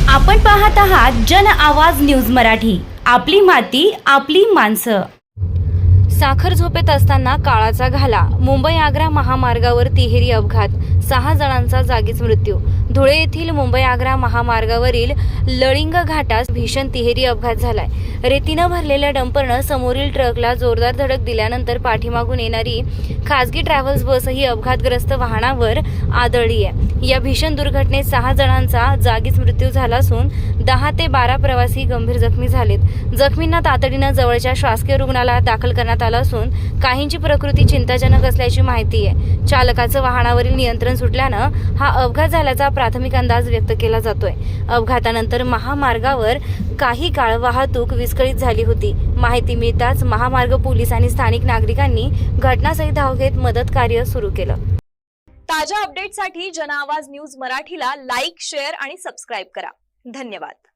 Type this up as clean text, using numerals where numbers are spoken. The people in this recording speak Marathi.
आपण पाहत आहात जन आवाज न्यूज मराठी। आपली माती आपली माणसं। साखर झोपेत असताना काळाचा घाला। मुंबई आग्रा महामार्गावर तिहेरी अपघात, 6 जणांचा जागीच मृत्यू। धुळे येथील मुंबई आग्रा महामार्गावरील लळिंग घाटात भीषण तिहेरी अपघात झालाय। रेतीनं भरलेल्या डंपरनं समोरील ट्रकला जोरदार धडक दिल्यानंतर पाठीमागून येणारी खासगी ट्रॅव्हल्स बसही अपघातग्रस्त वाहनावर आदळली आहे। या भीषण दुर्घटनेत 6 जणांचा जागीच मृत्यू झाला असून 10 ते 12 प्रवासी गंभीर जखमी झालेत। जखमींना तातडीनं जवळच्या शासकीय रुग्णालयात दाखल करण्यात आलं असून काहींची प्रकृती चिंताजनक असल्याची माहिती आहे। चालकाचं वाहनावरील नियंत्रण सुटल्यानं हा अपघात झाल्याचा प्राथमिक अंदाज व्यक्त केला जातोय। अपघातानंतर महामार्गावर काही काळ वाहतूक विस्कळीत झाली होती। माहिती मिळताच महामार्ग पोलीस आणि स्थानिक नागरिकांनी घटनास्थळी धाव घेत मदत कार्य सुरू केलं। ताज्या अपडेटसाठी जन आवाज न्यूज मराठीला लाईक, शेअर आणि सबस्क्राईब करा। धन्यवाद।